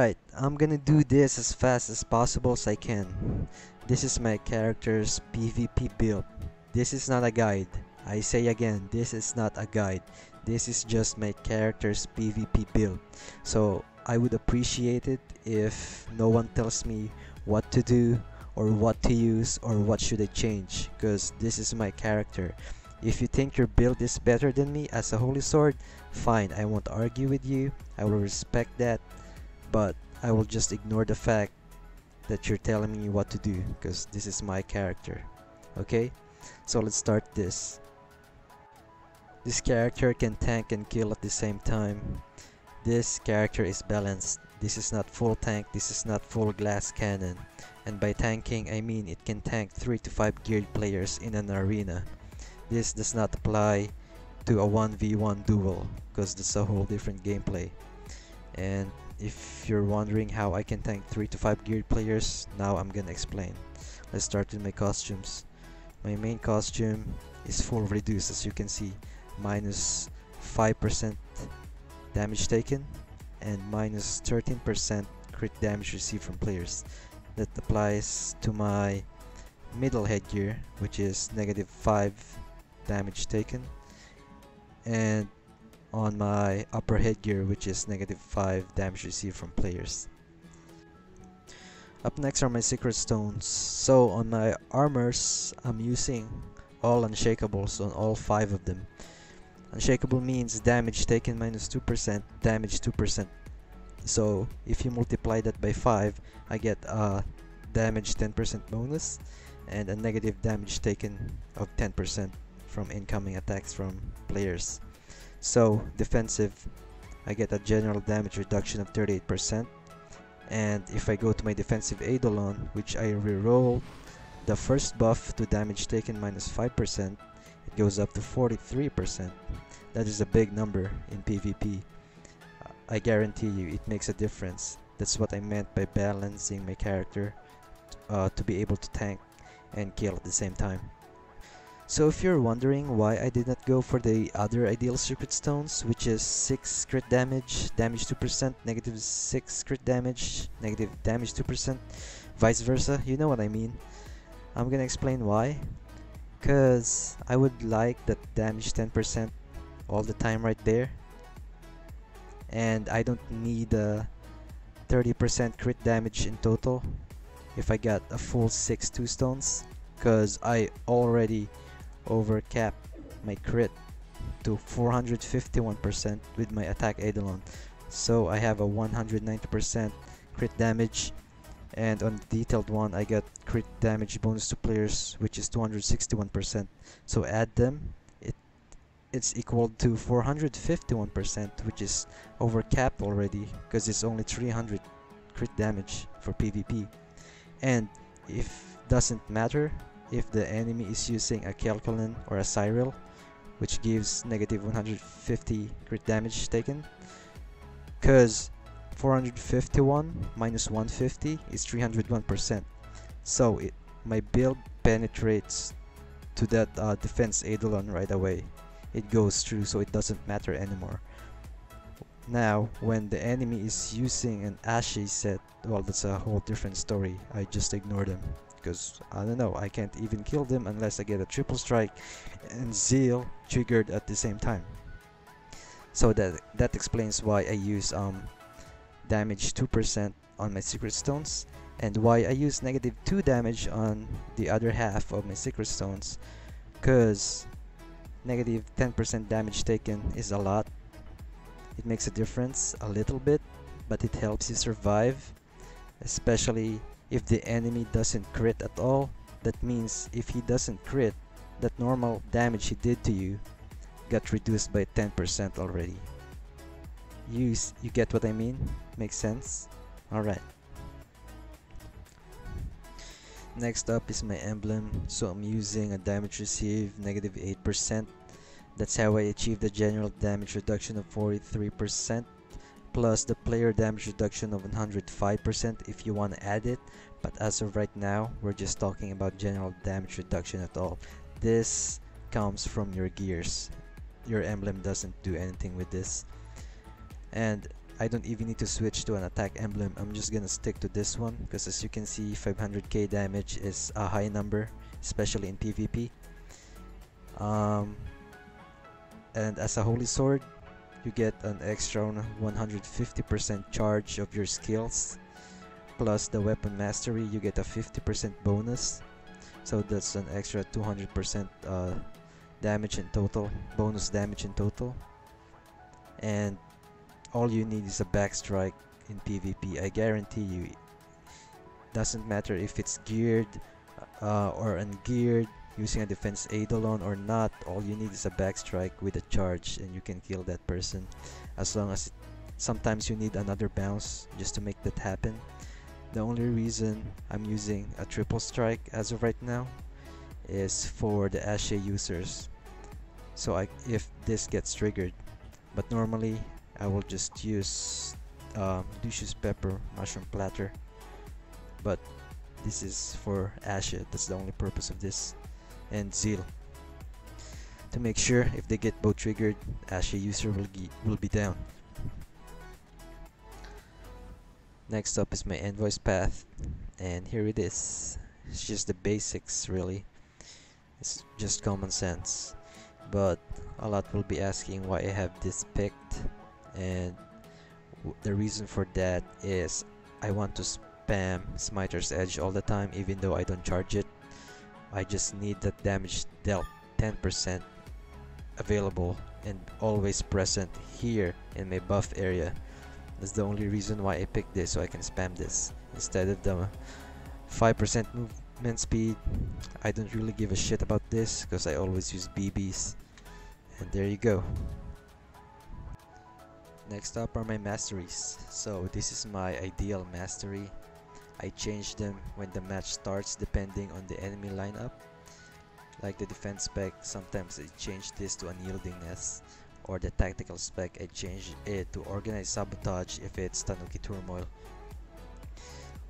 Alright, I'm gonna do this as fast as possible as I can. This is my character's PvP build. This is not a guide. I say again, this is not a guide. This is just my character's PvP build. So I would appreciate it if no one tells me what to do or what to use or what should I change, because this is my character. If you think your build is better than me as a holy sword, fine, I won't argue with you. I will respect that. But I will just ignore the fact that you're telling me what to do, because this is my character. Okay, so let's start this. This character can tank and kill at the same time. This character is balanced. This is not full tank, this is not full glass cannon. And by tanking, I mean it can tank 3 to 5 geared players in an arena. This does not apply to a 1v1 duel, because that's a whole different gameplay. And if you're wondering how I can tank 3 to 5 geared players, now I'm gonna explain. Let's start with my costumes. My main costume is full reduce, as you can see, minus 5% damage taken and minus 13% crit damage received from players. That applies to my middle headgear, which is negative 5 damage taken, and on my upper headgear, which is negative 5 damage received from players. Up next are my secret stones. So on my armors, I'm using all unshakables on all 5 of them. Unshakable means damage taken minus 2%, damage 2%. So if you multiply that by 5, I get a damage 10% bonus and a negative damage taken of 10% from incoming attacks from players. So defensive, I get a general damage reduction of 38%, and if I go to my defensive Eidolon, which I reroll the first buff to damage taken minus 5%, it goes up to 43%. That is a big number in PvP. I guarantee you it makes a difference. That's what I meant by balancing my character to be able to tank and kill at the same time. So if you're wondering why I did not go for the other ideal secret stones, which is 6 crit damage, damage 2%, negative 6 crit damage, negative damage 2%, vice versa, you know what I mean. I'm gonna explain why. Cause I would like that damage 10% all the time right there, and I don't need a 30% crit damage in total if I got a full 6 2 stones, cause I already overcap my crit to 451% with my attack Eidolon. So I have a 190% crit damage, and on the detailed one I got crit damage bonus to players, which is 261%. So add them, it's equal to 451%, which is overcapped already because it's only 300 crit damage for PvP. And if doesn't matter if the enemy is using a Calculin or a Cyril, which gives negative 150 crit damage taken, because 451 minus 150 is 301%. So my build penetrates to that defense Eidolon right away. It goes through, so it doesn't matter anymore. Now, when the enemy is using an Ashe set, well, that's a whole different story. I just ignore them, because I don't know, I can't even kill them unless I get a triple strike and Zeal triggered at the same time. So that explains why I use damage 2% on my secret stones, and why I use negative 2 damage on the other half of my secret stones, because negative 10% damage taken is a lot. It makes a difference a little bit, but it helps you survive, especially if the enemy doesn't crit at all. That means if he doesn't crit, that normal damage he did to you got reduced by 10% already. You get what I mean? Makes sense? Alright. Next up is my emblem. So I'm using a damage received negative 8%. That's how I achieve the general damage reduction of 43%, plus the player damage reduction of 105% if you want to add it. But as of right now, we're just talking about general damage reduction at all. This comes from your gears. Your emblem doesn't do anything with this. And I don't even need to switch to an attack emblem. I'm just gonna stick to this one because, as you can see, 500k damage is a high number, especially in PvP. And as a holy sword, you get an extra 150% charge of your skills, plus the weapon mastery you get a 50% bonus, so that's an extra 200% damage in total, bonus damage in total. And all you need is a backstrike in PvP. I guarantee you, doesn't matter if it's geared or ungeared, using a defense eidolon or not, all you need is a backstrike with a charge and you can kill that person. As long as sometimes you need another bounce just to make that happen. The only reason I'm using a triple strike as of right now is for the Ashe users, so if this gets triggered. But normally I will just use Lucius Pepper Mushroom Platter, but this is for Ashe. That's the only purpose of this. And Zeal, to make sure if they get both triggered, Ashe user will be down. Next up is my Envoy's path, and here it is. It's just the basics, really. It's just common sense, but a lot will be asking why I have this picked, and the reason for that is I want to spam Smiter's Edge all the time, even though I don't charge it. I just need that damage dealt 10% available and always present here in my buff area. That's the only reason why I picked this, so I can spam this instead of the 5% movement speed. I don't really give a shit about this because I always use BBs. And there you go. Next up are my masteries. So this is my ideal mastery. I change them when the match starts depending on the enemy lineup. Like the defense spec, sometimes I change this to unyieldingness, or the tactical spec, I change it to organized sabotage if it's Tanuki Turmoil.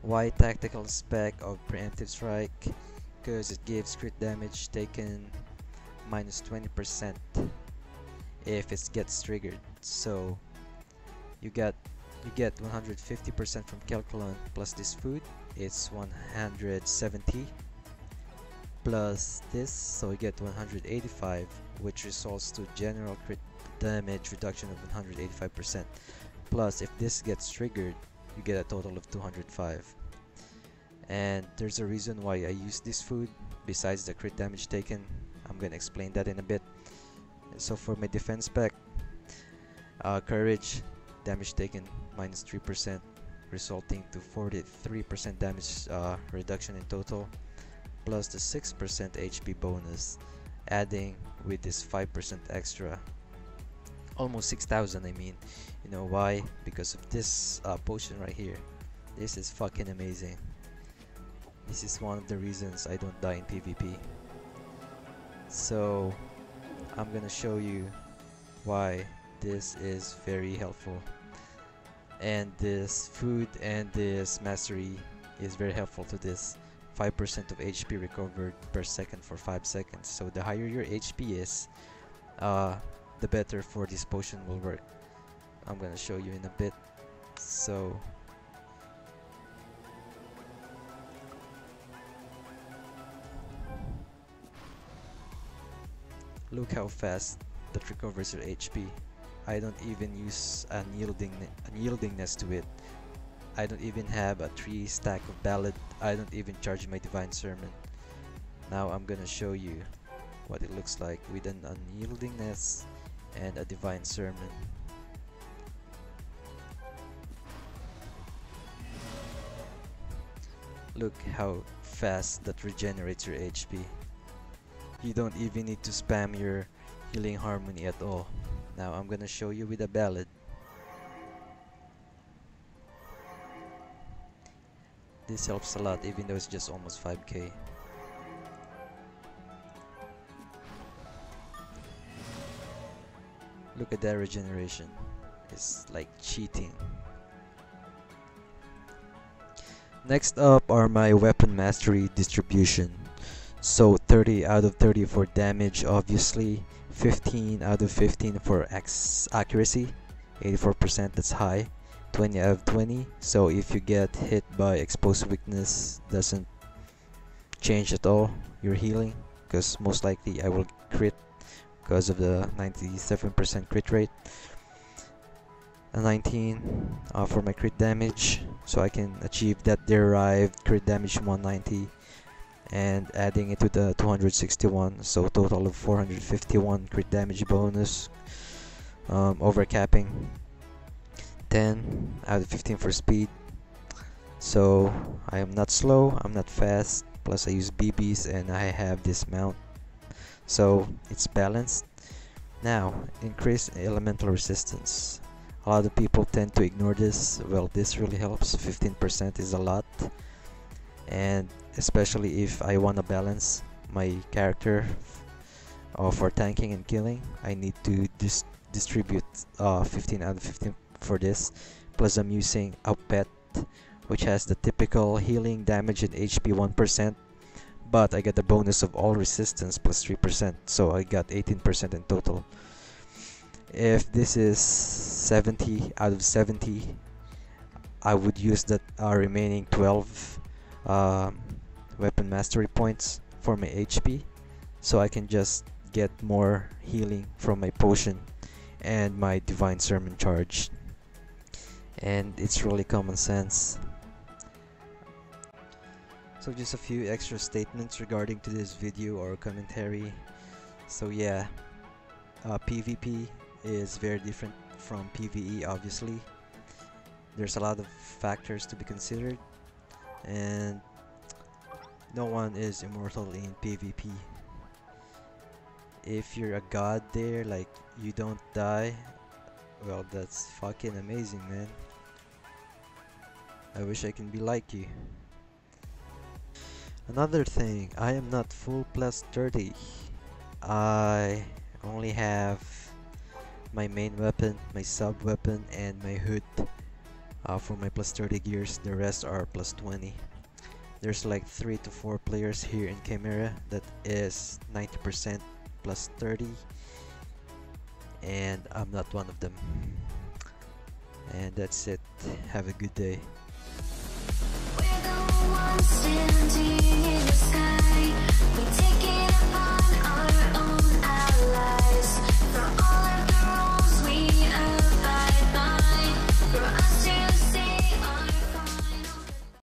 Why tactical spec of preemptive strike? Because it gives crit damage taken minus 20% if it gets triggered. So you get 150% from Calculon plus this food, it's 170 plus this, so you get 185, which results to general crit damage reduction of 185%. Plus if this gets triggered, you get a total of 205. And there's a reason why I use this food besides the crit damage taken. I'm gonna explain that in a bit. So for my defense spec, courage, damage taken minus 3%, resulting to 43% damage reduction in total, plus the 6% HP bonus, adding with this 5% extra, almost 6,000. I mean, you know why? Because of this potion right here. This is fucking amazing. This is one of the reasons I don't die in PvP. So I'm gonna show you why this is very helpful. And this food and this mastery is very helpful to this. 5% of HP recovered per second for 5 seconds. So the higher your HP is, the better for this potion will work. I'm gonna show you in a bit. So look how fast that recovers your HP. I don't even use unyieldingness to it. I don't even have a 3 stack of ballad. I don't even charge my divine sermon. Now I'm gonna show you what it looks like with an unyieldingness and a divine sermon. Look how fast that regenerates your HP. You don't even need to spam your healing harmony at all. Now I'm gonna show you with a ballad. This helps a lot, even though it's just almost 5k. Look at that regeneration. It's like cheating. Next up are my weapon mastery distribution. So 30 out of 30 for damage, obviously. 15 out of 15 for accuracy. 84%, that's high. 20 out of 20. So if you get hit by exposed weakness, doesn't change at all your healing, because most likely I will crit because of the 97% crit rate. A 19 for my crit damage, so I can achieve that derived crit damage 190 and adding it to the 261, so total of 451 crit damage bonus, overcapping 10 out of 15 for speed. So I am not slow, I'm not fast, plus I use BBs and I have this mount, so it's balanced. Now, increase elemental resistance. A lot of people tend to ignore this. Well, this really helps. 15% is a lot, and especially if I want to balance my character for tanking and killing, I need to distribute 15 out of 15 for this. Plus I'm using a pet which has the typical healing, damage and HP 1%, but I get the bonus of all resistance plus 3%, so I got 18% in total. If this is 70 out of 70, I would use that remaining 12 weapon mastery points for my HP, so I can just get more healing from my potion and my divine sermon charge. And it's really common sense. So just a few extra statements regarding to this video or commentary. So yeah, PvP is very different from PvE. Obviously there's a lot of factors to be considered, and no one is immortal in PvP. If you're a god there, like you don't die, well, that's fucking amazing, man. I wish I can be like you. Another thing, I am not full plus 30. I only have my main weapon, my sub weapon, and my hood for my plus 30 gears. The rest are plus 20. There's like 3 to 4 players here in Chimera that is 90% plus 30, and I'm not one of them. And that's it. Have a good day. We're the ones standing in the sky. We take it apart.